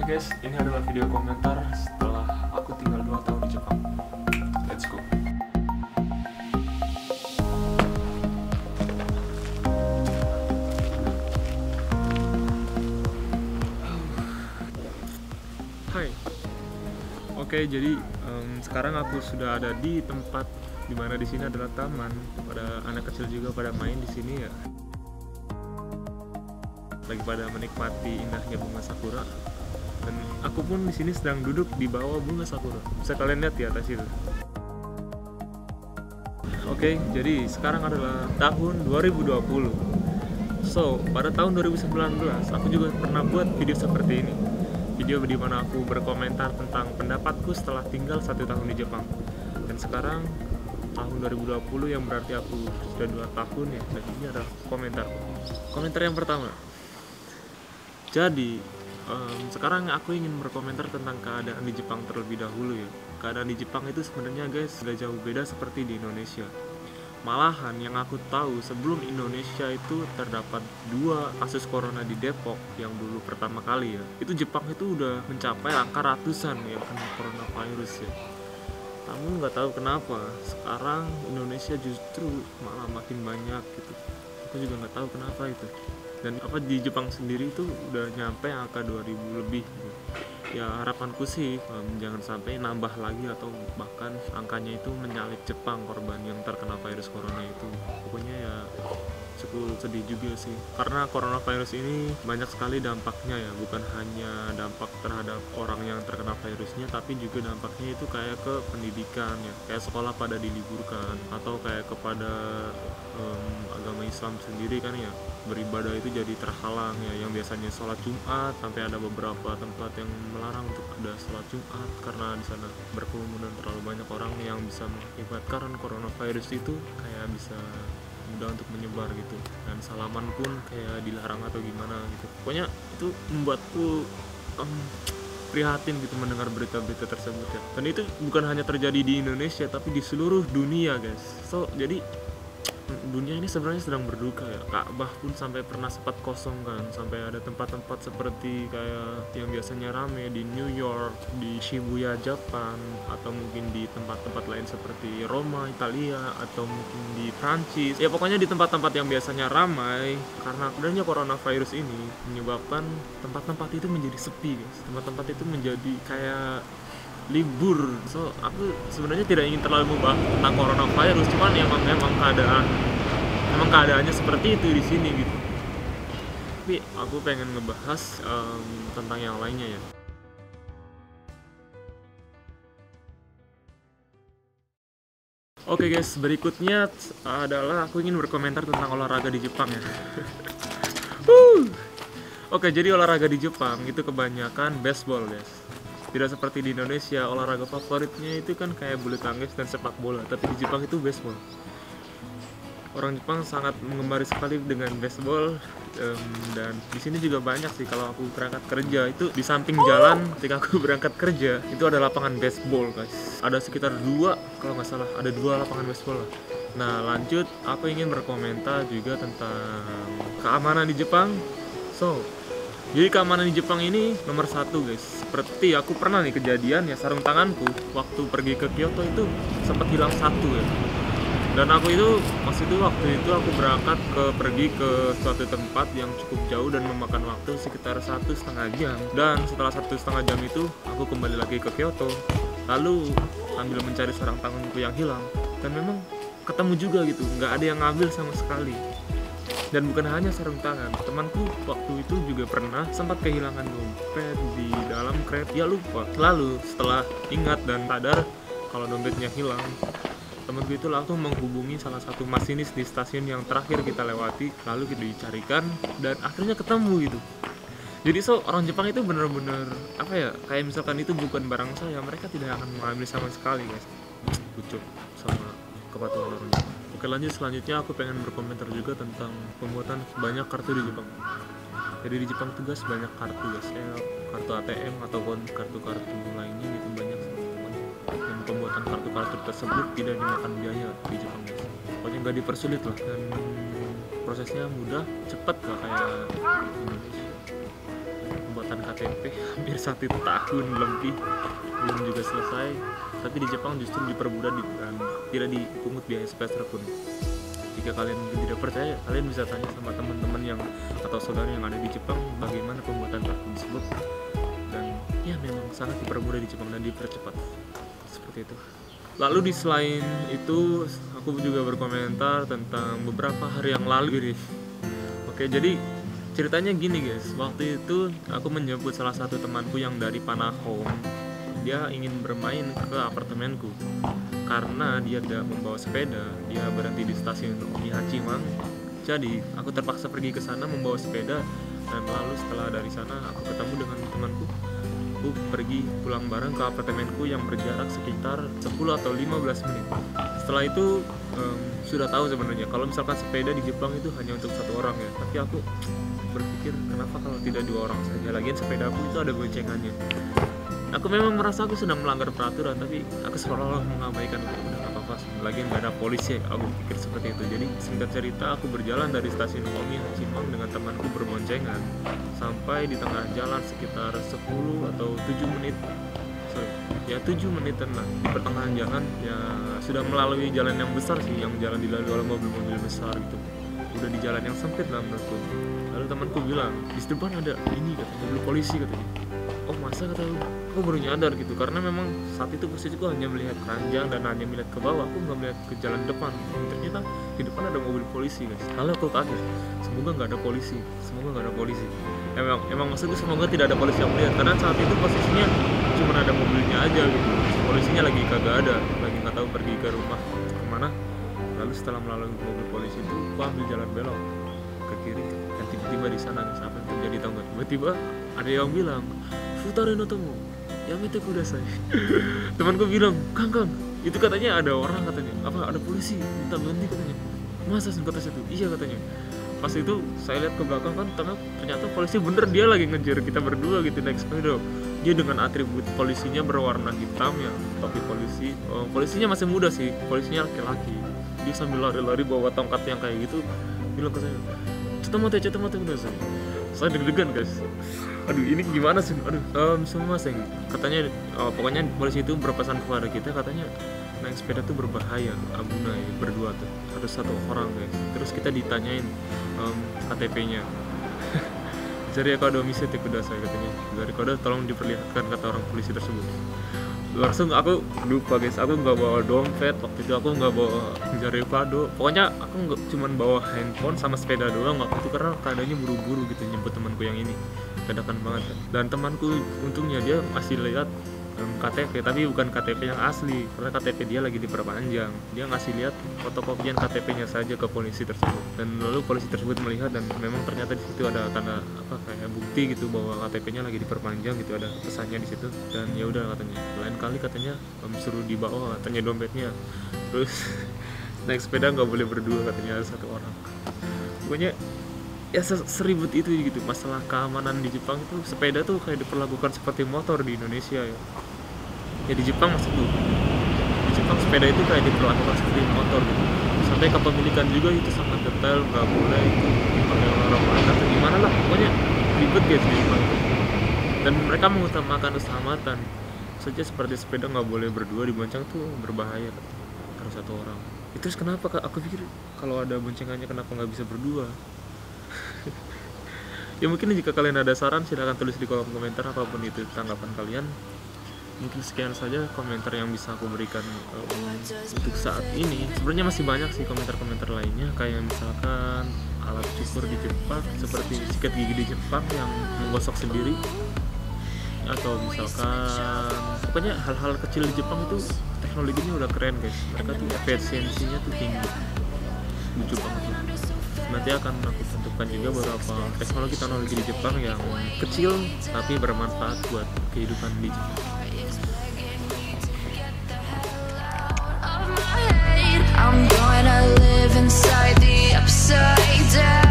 Oke guys, ini adalah video komentar setelah aku tinggal 2 tahun di Jepang. Let's go. Hai. Oke, jadi sekarang aku sudah ada di tempat dimana di sini adalah taman. Pada anak kecil juga pada main di sini ya. Lagi pada menikmati indahnya bunga sakura. Dan aku pun di sini sedang duduk di bawah bunga sakura. Bisa kalian lihat di atas itu. Oke, jadi sekarang adalah tahun 2020. So, pada tahun 2019 aku juga pernah buat video seperti ini. Video di mana aku berkomentar tentang pendapatku setelah tinggal 1 tahun di Jepang. Dan sekarang tahun 2020 yang berarti aku sudah 2 tahun ya. Dan ini adalah komentarku. Komentar yang pertama. Jadi sekarang aku ingin berkomentar tentang keadaan di Jepang terlebih dahulu ya. Keadaan di Jepang itu sebenarnya guys gak jauh beda seperti di Indonesia. Malahan yang aku tahu sebelum Indonesia itu terdapat 2 kasus corona di Depok yang dulu pertama kali ya. Itu Jepang itu udah mencapai angka ratusan yang kena coronavirus ya. Namun nggak tahu kenapa sekarang Indonesia justru malah makin banyak gitu. Aku juga nggak tahu kenapa itu. Dan apa di Jepang sendiri itu udah nyampe angka 2000 lebih gitu. Ya harapanku sih jangan sampai nambah lagi atau bahkan angkanya itu menyalip Jepang korban yang terkena virus corona itu. Pokoknya ya cukup sedih juga sih, karena coronavirus ini banyak sekali dampaknya ya, bukan hanya dampak terhadap orang yang terkena virusnya, tapi juga dampaknya itu kayak ke pendidikan ya, kayak sekolah pada diliburkan, atau kayak kepada agama Islam sendiri kan ya, beribadah itu jadi terhalang ya, yang biasanya sholat Jumat sampai ada beberapa tempat yang melarang untuk ada sholat Jumat karena di sana berkerumunan terlalu banyak orang yang bisa mengakibatkan coronavirus itu kayak bisa mudah untuk menyebar gitu, dan salaman pun kayak dilarang atau gimana gitu. Pokoknya itu membuatku prihatin gitu mendengar berita-berita tersebut ya. Dan itu bukan hanya terjadi di Indonesia tapi di seluruh dunia guys. So jadi dunia ini sebenarnya sedang berduka ya. Ka'bah pun sampai pernah sempat kosong kan, sampai ada tempat-tempat seperti kayak yang biasanya rame di New York, di Shibuya, Jepang, atau mungkin di tempat-tempat lain seperti Roma, Italia, atau mungkin di Prancis. Ya pokoknya di tempat-tempat yang biasanya ramai, karena adanya coronavirus ini menyebabkan tempat-tempat itu menjadi sepi guys. Tempat-tempat itu menjadi kayak libur. So aku sebenarnya tidak ingin terlalu membahas tentang coronavirus, cuman memang keadaannya seperti itu di sini gitu. Tapi aku pengen ngebahas tentang yang lainnya ya. Oke guys, berikutnya adalah aku ingin berkomentar tentang olahraga di Jepang ya. Oke, jadi olahraga di Jepang itu kebanyakan baseball guys. Tidak seperti di Indonesia, olahraga favoritnya itu kan kayak bulu tangkis dan sepak bola, tapi di Jepang itu baseball. Orang Jepang sangat menggemari sekali dengan baseball, dan di sini juga banyak sih. Kalau aku berangkat kerja itu di samping jalan, ketika aku berangkat kerja itu ada lapangan baseball guys. Ada sekitar 2, kalau nggak salah ada 2 lapangan baseball lah. Nah lanjut, aku ingin berkomentar juga tentang keamanan di Jepang. Jadi keamanan di Jepang ini nomor 1 guys. Seperti aku pernah nih kejadian ya, sarung tanganku waktu pergi ke Kyoto itu sempat hilang 1 ya. Dan aku itu waktu itu aku berangkat pergi ke suatu tempat yang cukup jauh dan memakan waktu sekitar 1,5 jam. Dan setelah 1,5 jam itu aku kembali lagi ke Kyoto, lalu sambil mencari sarung tanganku yang hilang, dan memang ketemu juga gitu, nggak ada yang ngambil sama sekali. Dan bukan hanya sarung tangan, temanku waktu itu juga pernah sempat kehilangan dompet di dalam kereta, dia lupa. Lalu setelah ingat dan sadar kalau dompetnya hilang, temanku itu langsung menghubungi salah satu masinis di stasiun yang terakhir kita lewati, lalu kita dicarikan dan akhirnya ketemu gitu. Jadi orang Jepang itu bener-bener apa ya, kayak misalkan itu bukan barang saya, mereka tidak akan mengambil sama sekali guys. Kucuk sama kepatuhan orang Jepang. Oke lanjut, selanjutnya aku pengen berkomentar juga tentang pembuatan banyak kartu di Jepang. Jadi di Jepang tuh guys banyak kartu guys, kartu ATM ataupun kartu-kartu lainnya gitu, banyak. Dan pembuatan kartu-kartu tersebut tidak dimakan biaya di Jepang guys. Pokoknya nggak dipersulit lah, dan prosesnya mudah, cepat lah kayak Indonesia. Pembuatan KTP hampir 1 tahun lebih belum juga selesai. Tapi di Jepang justru dipermudah dan tidak dipungut biaya sepeser pun. Jika kalian tidak percaya, kalian bisa tanya sama teman-teman yang atau saudara yang ada di Jepang bagaimana pembuatan kartu tersebut. Dan ya memang sangat dipermudah di Jepang dan dipercepat seperti itu. Lalu di selain itu aku juga berkomentar tentang beberapa hari yang lalu nih. Oke, jadi ceritanya gini guys, waktu itu aku menjemput salah satu temanku yang dari Panahon. Dia ingin bermain ke apartemenku. Karena dia tidak membawa sepeda, dia berhenti di stasiun Omihachiman. Jadi aku terpaksa pergi ke sana membawa sepeda, dan lalu setelah dari sana aku ketemu dengan temanku. Aku pergi pulang bareng ke apartemenku yang berjarak sekitar 10 atau 15 menit. Setelah itu sudah tahu sebenarnya kalau misalkan sepeda di Jepang itu hanya untuk 1 orang ya. Tapi aku berpikir kenapa kalau tidak 2 orang saja. Lagian sepeda aku itu ada boncengannya. Aku memang merasa aku sedang melanggar peraturan, tapi aku seolah-olah mengabaikan. Udah gak apa-apa, lagian gak ada polisi. Aku pikir seperti itu. Jadi singkat cerita, aku berjalan dari stasiun Omihachiman dengan temanku berboncengan sampai di tengah jalan sekitar 10 atau 7 menit. 7 menitan lah. Di pertengahan jalan ya sudah melalui jalan yang besar sih, yang jalan dilalui oleh mobil-mobil besar gitu. Udah di jalan yang sempit lah menurutku. Lalu temanku bilang, di depan ada ini katanya, mobil polisi katanya. Oh masa, kata lu? Aku baru nyadar gitu, karena memang saat itu posisiku hanya melihat keranjang dan hanya melihat ke bawah, aku nggak melihat ke jalan depan. Ternyata di depan ada mobil polisi guys. Lalu aku kaget, semoga nggak ada polisi, semoga nggak ada polisi. Emang maksudku semoga tidak ada polisi yang melihat, karena saat itu posisinya cuma ada mobilnya aja gitu. Polisinya lagi kagak ada, lagi nggak tahu pergi ke rumah kemana. Lalu setelah melalui mobil polisi itu, aku ambil jalan belok ke kiri, dan tiba-tiba di sana apa yang terjadi tahu nggak? Tiba-tiba ada yang bilang, Futare no tomo, yamete kudasai. Temanku bilang, Kang, itu katanya ada orang katanya, apa ada polisi minta berhenti katanya. Masa kata situ? Iya katanya. Pas itu saya lihat ke belakang kan, ternyata polisi bener, dia lagi ngejar kita berdua gitu naik sepeda. Dia dengan atribut polisinya berwarna hitam ya, topi polisi. Polisinya masih muda sih, polisinya laki-laki. Dia sambil lari-lari bawa tongkat yang kayak gitu, bilang ke saya, cetamate udah saya deg-degan guys. Aduh ini gimana sih? Semua saya katanya pokoknya polisi itu berpesan kepada kita, katanya naik sepeda tuh berbahaya, abunai berdua tuh harus 1 orang guys. Terus kita ditanyain KTP-nya. Jadi kode omisete kudasai katanya. Dari kode tolong diperlihatkan, kata orang polisi tersebut. Langsung aku lupa guys, aku nggak bawa dompet waktu itu, aku nggak bawa jari kado, pokoknya aku nggak, cuman bawa handphone sama sepeda doang waktu itu, karena keadaannya buru-buru gitu nyebut temanku yang ini, dadakan banget kan. Dan temanku untungnya dia masih lihat KTP, tapi bukan KTP yang asli, karena KTP dia lagi diperpanjang. Dia ngasih lihat fotokopian KTP-nya saja ke polisi tersebut, dan lalu polisi tersebut melihat dan memang ternyata di situ ada tanda apa kayak bukti gitu bahwa KTP-nya lagi diperpanjang gitu, ada pesannya di situ. Dan ya udah katanya, lain kali katanya suruh dibawa katanya dompetnya. Terus naik sepeda nggak boleh berdua katanya, harus 1 orang. Pokoknya ya seribut itu gitu. Masalah keamanan di Jepang itu, sepeda tuh kayak diperlakukan seperti motor di Indonesia ya. Ya di Jepang maksudku, di Jepang sepeda itu kayak diperlakukan seperti motor gitu. Sampai kepemilikan juga itu sangat detail, nggak boleh itu dipakai orang lain atau gimana lah. Pokoknya ribet guys di Jepang. Dan mereka mengutamakan keselamatan saja, seperti sepeda nggak boleh berdua, dibonceng tuh berbahaya, harus 1 orang. Itu kenapa kak? Aku pikir kalau ada boncengannya kenapa nggak bisa berdua? Ya mungkin jika kalian ada saran silahkan tulis di kolom komentar, apapun itu tanggapan kalian. Mungkin sekian saja komentar yang bisa aku berikan untuk saat ini. Sebenarnya masih banyak sih komentar-komentar lainnya, kayak misalkan alat cukur di Jepang, seperti sikat gigi di Jepang yang menggosok sendiri, atau misalkan pokoknya hal-hal kecil di Jepang itu teknologinya udah keren guys. Mereka tuh efisiensinya tuh tinggi, lucu banget. Nanti akan aku tentukan juga beberapa teknologi di Jepang yang kecil tapi bermanfaat buat kehidupan di Jepang. I'm gonna live inside the upside down.